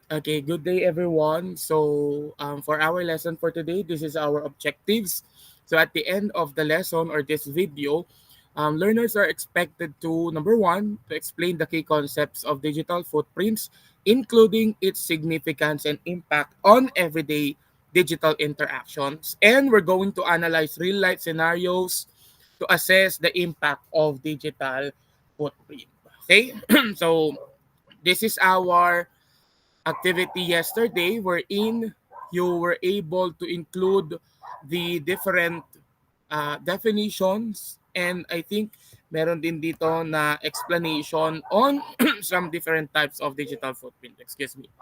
Okay, good day everyone. So for our lesson for today, this is our objectives. So at the end of the lesson or this video, learners are expected to, number one, to explain the key concepts of digital footprints, including its significance and impact on everyday digital interactions. And we're going to analyze real-life scenarios to assess the impact of digital footprint. Okay, so this is our activity yesterday wherein you were able to include the different definitions, and I think meron din dito na explanation on some different types of digital footprint. Excuse me.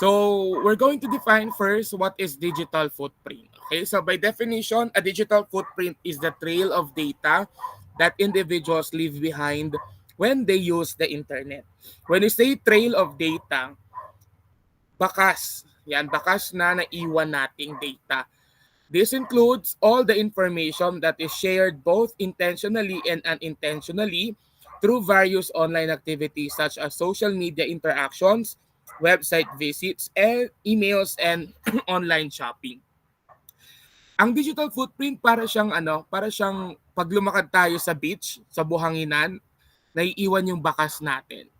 So we're going to define first what is digital footprint. Okay, so by definition, a digital footprint is the trail of data that individuals leave behind when they use the internet. When you say trail of data, bakas. Yan, bakas na naiwan nating data. This includes all the information that is shared both intentionally and unintentionally through various online activities such as social media interactions, website visits, and emails and online shopping. Ang digital footprint para siyang pag lumakad tayo sa beach, sa buhanginan, naiiwan yung bakas natin.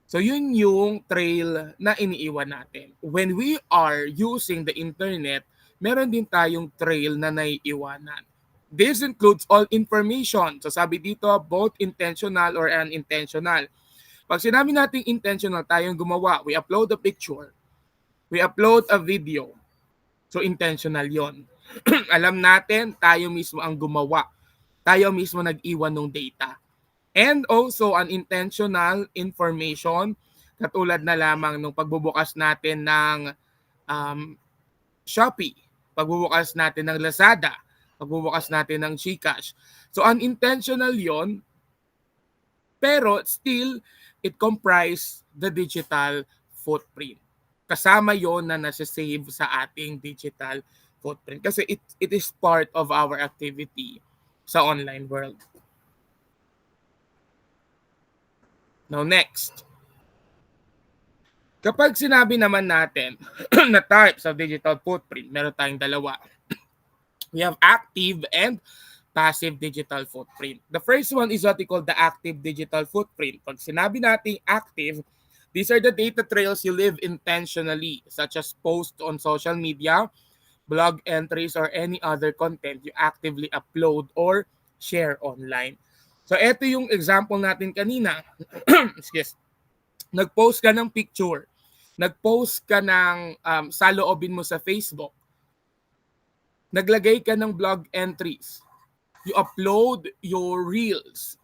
So yun yung trail na iniiwan natin. When we are using the internet, meron din tayong trail na naiiwanan. This includes all information. So sabi dito, both intentional or unintentional. Pag sinabi nating intentional tayong gumawa, we upload a picture, we upload a video. So intentional yon. Alam natin, tayo mismo ang gumawa. Tayo mismo nag-iwan ng data. And also unintentional information katulad na lamang nung pagbubukas natin ng um, Shopee, pagbubukas natin ng Lazada, pagbubukas natin ng GCash. So unintentional yon, pero still it comprise the digital footprint. Kasama yon na nasa-save sa ating digital footprint kasi it is part of our activity sa online world. Now next, kapag sinabi naman natin na types of digital footprint, meron tayong dalawa. We have active and passive digital footprint. The first one is what we call the active digital footprint. Pag sinabi natin active, these are the data trails you live intentionally, such as posts on social media, blog entries, or any other content you actively upload or share online. So, ito yung example natin kanina. Excuse. Nag-post ka ng picture, nag-post ka ng saloobin mo sa Facebook, naglagay ka ng blog entries, you upload your reels,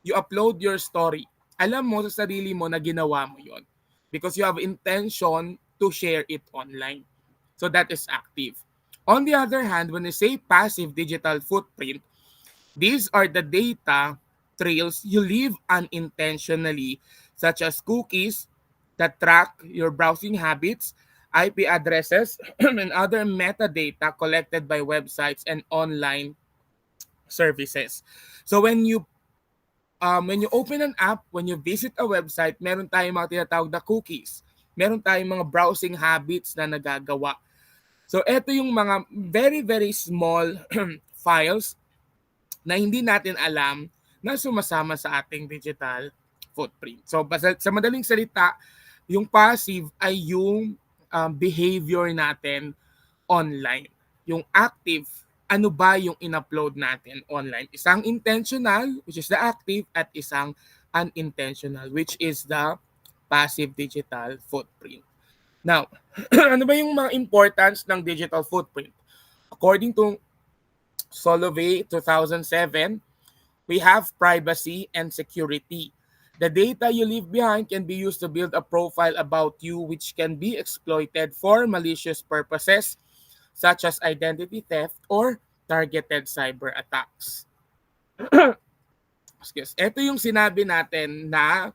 you upload your story. Alam mo sa sarili mo na ginawa mo yon because you have intention to share it online. So that is active. On the other hand, when you say passive digital footprint, these are the data trails you leave unintentionally, such as cookies that track your browsing habits, IP addresses, and other metadata collected by websites and online services. So when you open an app, when you visit a website, meron tayong mga tinatawag na cookies. Meron tayong mga browsing habits na nagagawa. So ito yung mga very very small files na hindi natin alam na sumasama sa ating digital footprint. So sa madaling salita, yung passive ay yung behavior natin online. Yung active, ano ba yung in-upload natin online? Isang intentional, which is the active, at isang unintentional, which is the passive digital footprint. Now, ano ba yung mga importance ng digital footprint? According to Solovey 2007, we have privacy and security. The data you leave behind can be used to build a profile about you which can be exploited for malicious purposes such as identity theft or targeted cyber attacks. Excuse. Ito yung sinabi natin na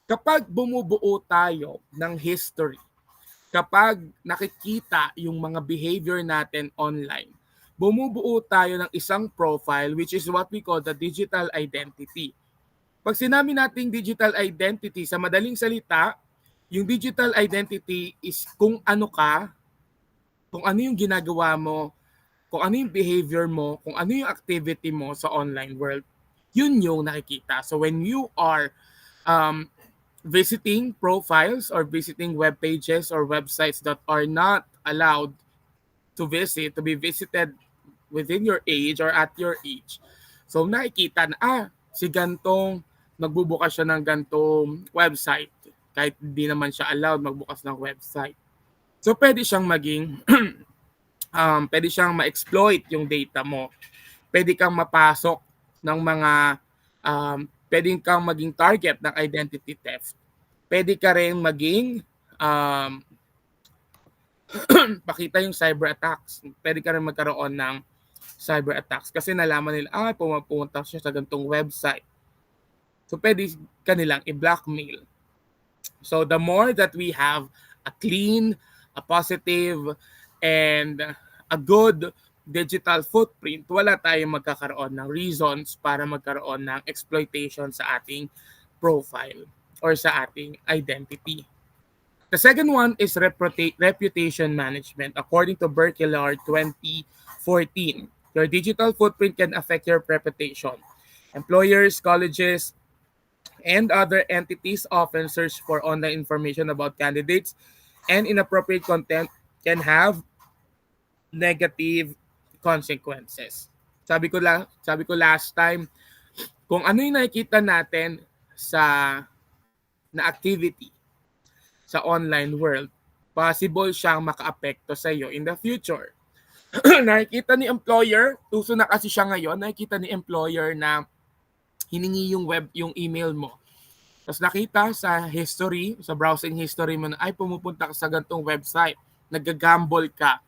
kapag bumubuo tayo ng history, kapag nakikita yung mga behavior natin online, bumubuo tayo ng isang profile which is what we call the digital identity. Pag sinabi nating digital identity, sa madaling salita, yung digital identity is kung ano ka, kung ano yung ginagawa mo, kung ano yung behavior mo, kung ano yung activity mo sa online world. Yun yung nakikita. So when you are um, visiting profiles or visiting web pages or websites that are not allowed to be visited within your age or at your age. So nakikita na, si gantong magbubukas siya ng gantong website kahit hindi naman siya allowed magbukas ng website. So pwede siyang maging, pwede siyang ma-exploit yung data mo. Pwede kang mapasok ng mga, pwede kang maging target ng identity theft. Pwede ka rin maging, pakita yung cyber attacks. Pwede ka rin magkaroon ng cyber attacks kasi nalaman nila, pumunta siya sa gantong website. So pwede ka nilang i-blackmail. So the more that we have a clean, a positive, and a good digital footprint, wala tayong magkakaroon ng reasons para magkaroon ng exploitation sa ating profile or sa ating identity. The second one is reputation management. According to Berkeley 2014, your digital footprint can affect your reputation. Employers, colleges, and other entities often search for online information about candidates, and inappropriate content can have negative consequences. Sabi ko last time, kung ano yung nakikita natin sa na activity sa online world, possible siyang makaapekto sa iyo in the future. Nakikita ni employer, uso na kasi siya ngayon, nakikita ni employer na hiningi yung email mo. Tapos nakita sa history, sa browsing history mo na pumupunta ka sa gantong website, nag-gamble ka,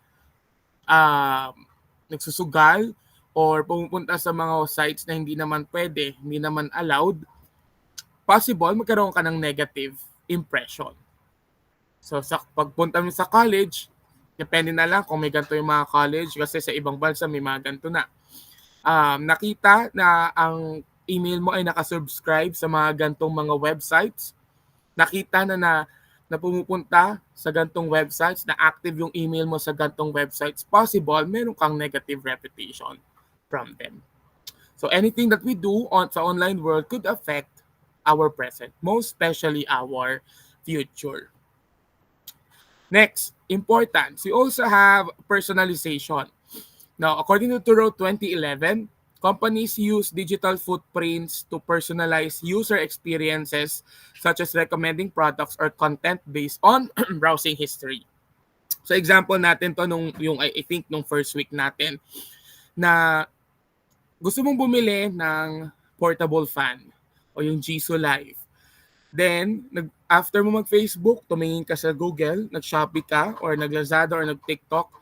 nagsusugal, or pumupunta sa mga sites na hindi naman pwede, hindi naman allowed, possible magkaroon ka ng negative impression. So sa pagpunta mo sa college, depende na lang kung may ganito yung mga college kasi sa ibang bansa may mga ganito na. Nakita na ang email mo ay nakasubscribe sa mga gantong mga websites. Nakita na pumupunta sa gantong websites, na active yung email mo sa gantong websites, possible meron kang negative reputation from them. So anything that we do sa online world could affect our present, most especially our future. Next, importance. We also have personalization. Now, according to Turo 2011, companies use digital footprints to personalize user experiences such as recommending products or content based on browsing history. So example natin to I think nung first week natin na gusto mong bumili ng portable fan o yung Jisoo Live. Then, after mo mag-Facebook, tumingin ka sa Google, nag-Shopee ka or nag-Lazada or nag-TikTok,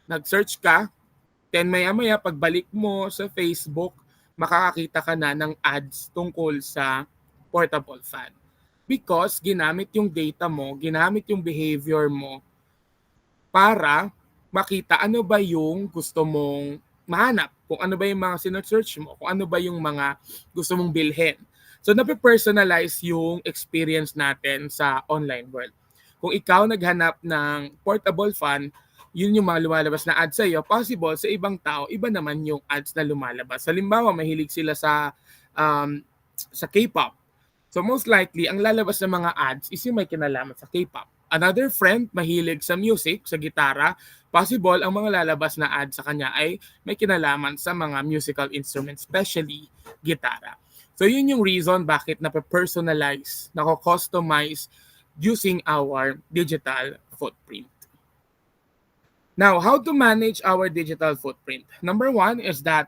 nag-search ka, then maya-maya pagbalik mo sa Facebook, makakakita ka na ng ads tungkol sa portable fan. Because ginamit yung data mo, ginamit yung behavior mo para makita ano ba yung gusto mong mahanap, kung ano ba yung mga sinesearch mo, kung ano ba yung mga gusto mong bilhin. So nape-personalize yung experience natin sa online world. Kung ikaw naghanap ng portable fan, yun yung mga lumalabas na ads sa iyo. Possible sa ibang tao, iba naman yung ads na lumalabas. Halimbawa, mahilig sila sa K-pop. So most likely, ang lalabas ng mga ads is yung may kinalaman sa K-pop. Another friend, mahilig sa music, sa gitara, possible ang mga lalabas na ads sa kanya ay may kinalaman sa mga musical instruments, especially gitara. So yun yung reason bakit na-personalize, nako-customize using our digital footprint. Now, how to manage our digital footprint? Number one is that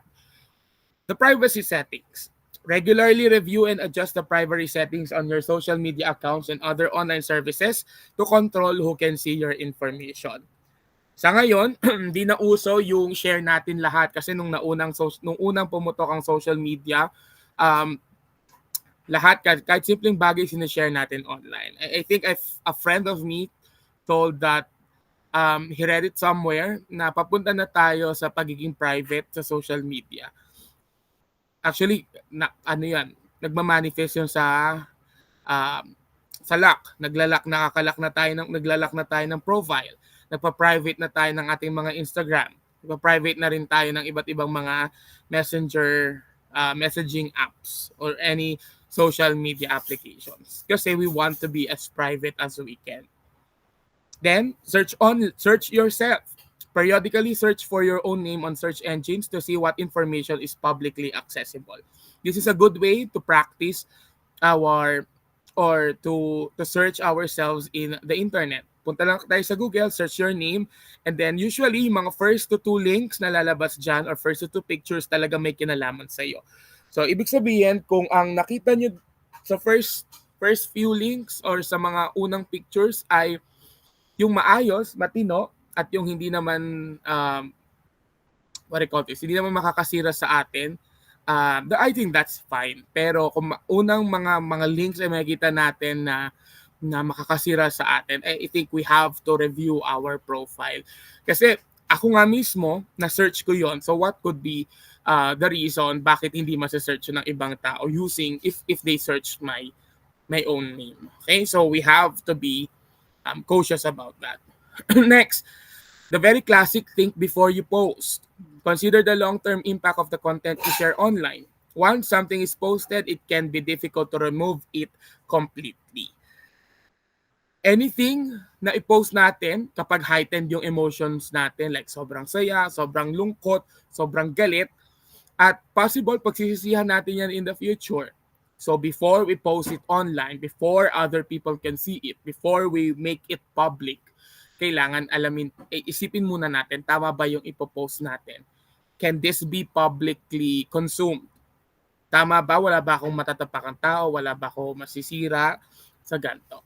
the privacy settings. Regularly review and adjust the privacy settings on your social media accounts and other online services to control who can see your information. Sa ngayon, hindi na uso yung share natin lahat kasi nung unang pumutok ang social media, lahat kahit simpleng bagay sinishare natin online. I think a friend of me told that he read it somewhere na papunta na tayo sa pagiging private sa social media. Actually, ano yan, nagmamanifest yun um, sa lock. Naglalak na tayo ng profile. Nagpa-private na tayo ng ating mga Instagram. Nagpa-private na rin tayo ng iba't ibang mga messenger messaging apps or any social media applications. Kasi we want to be as private as we can. Then, search yourself. Periodically search for your own name on search engines to see what information is publicly accessible. This is a good way to practice to search ourselves in the internet. Punta lang tayo sa Google, search your name, and then usually mga first to two links na lalabas dyan or first to two pictures talaga may kinalaman sa iyo. So, ibig sabihin, kung ang nakita nyo sa first few links or sa mga unang pictures ay yung maayos, matino, at yung hindi naman hindi naman makakasira sa atin, I think that's fine. Pero kung unang mga links ay makikita natin na makakasira sa atin, I think we have to review our profile. Kasi ako nga mismo, na-search ko yon. So what could be the reason bakit hindi masa-search ng ibang tao using if they search my own name. Okay? So we have to be cautious about that. Next, the very classic think before you post. Consider the long-term impact of the content you share online. Once something is posted, it can be difficult to remove it completely. Anything na i-post natin kapag heightened yung emotions natin, like sobrang saya, sobrang lungkot, sobrang galit, at possible pagsisisihan natin yan in the future. So before we post it online, before other people can see it, before we make it public, kailangan isipin muna natin, tama ba yung ipopost natin? Can this be publicly consumed? Tama ba? Wala ba akong matatapak ang tao? Wala ba ako masisira sa ganito?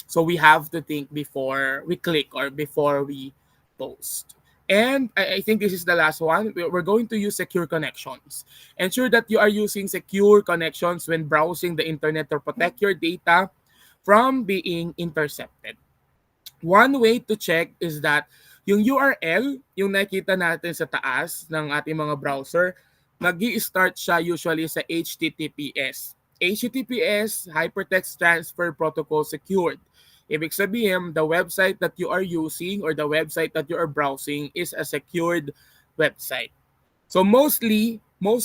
So we have to think before we click or before we post. And I think this is the last one. We're going to use secure connections. Ensure that you are using secure connections when browsing the internet to protect your data from being intercepted. One way to check is that yung URL, yung nakita natin sa taas ng ating mga browser, nag-i-start siya usually sa HTTPS. HTTPS, Hypertext Transfer Protocol Secured. Ibig sabihin, the website that you are using or the website that you are browsing is a secured website. So most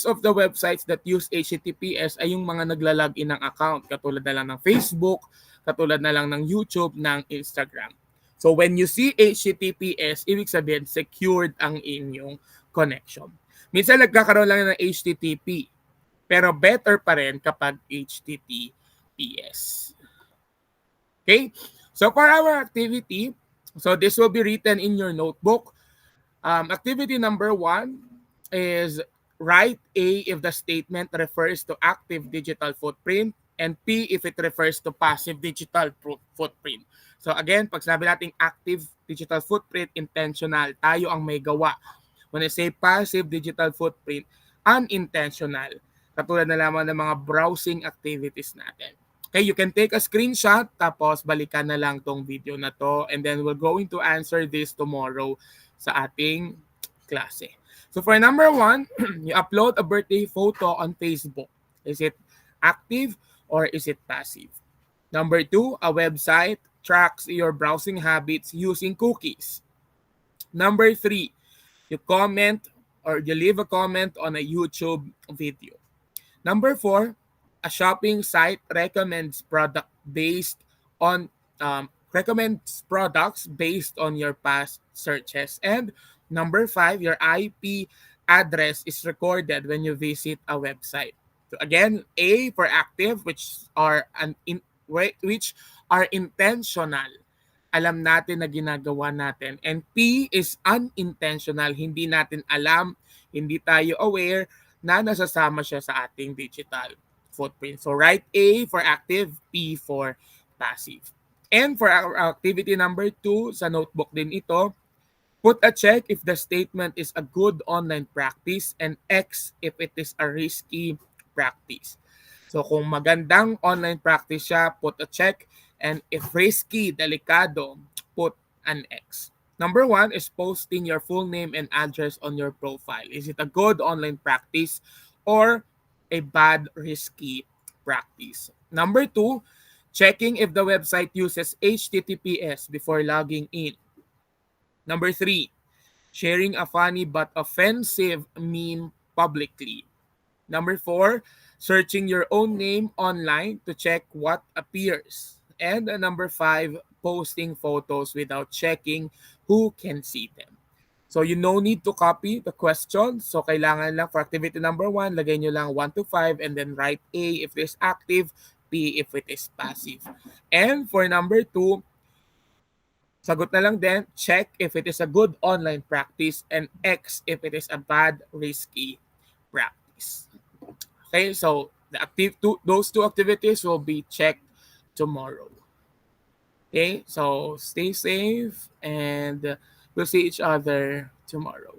of the websites that use HTTPS ay yung mga nagla-login ng account, katulad na lang ng Facebook, katulad na lang ng YouTube, ng Instagram. So when you see HTTPS, ibig sabihin secured ang inyong connection. Minsan nagkakaroon lang ng HTTP, pero better pa rin kapag HTTPS. Okay? So for our activity, so this will be written in your notebook. Activity number 1 is write A if the statement refers to active digital footprint and P if it refers to passive digital footprint. So again, pag sabi natin active digital footprint, intentional, tayo ang may gawa. When I say passive digital footprint, unintentional. Katulad na lamang ng mga browsing activities natin. Okay, you can take a screenshot, tapos balikan na lang tong video na to, and then we're going to answer this tomorrow sa ating klase. So for number 1, you upload a birthday photo on Facebook. Is it active or is it passive? Number 2, a website tracks your browsing habits using cookies. Number 3, you comment or you leave a comment on a YouTube video. Number 4, a shopping site recommends products based on your past searches. And number 5, your IP address is recorded when you visit a website. So again, A for active, which are intentional. Alam natin na ginagawa natin. And P is unintentional. Hindi natin alam, hindi tayo aware na nasasama siya sa ating digital footprint. So write A for active, P for passive. And for our activity number 2, sa notebook din ito, put a check if the statement is a good online practice and X if it is a risky practice. So kung magandang online practice siya, put a check. And if risky, delikado, put an X. Number one is posting your full name and address on your profile. Is it a good online practice or a bad, risky practice? Number two, checking if the website uses HTTPS before logging in. Number three, sharing a funny but offensive meme publicly. Number four, searching your own name online to check what appears. And number five, posting photos without checking who can see them. So you no need to copy the question. So kailangan lang for activity number one, lagay nyo lang 1 to 5 and then write A if it is active, B if it is passive. And for number two, sagot na lang din, check if it is a good online practice and X if it is a bad, risky practice. Okay, so those two activities will be checked tomorrow. Okay, so stay safe and we'll see each other tomorrow.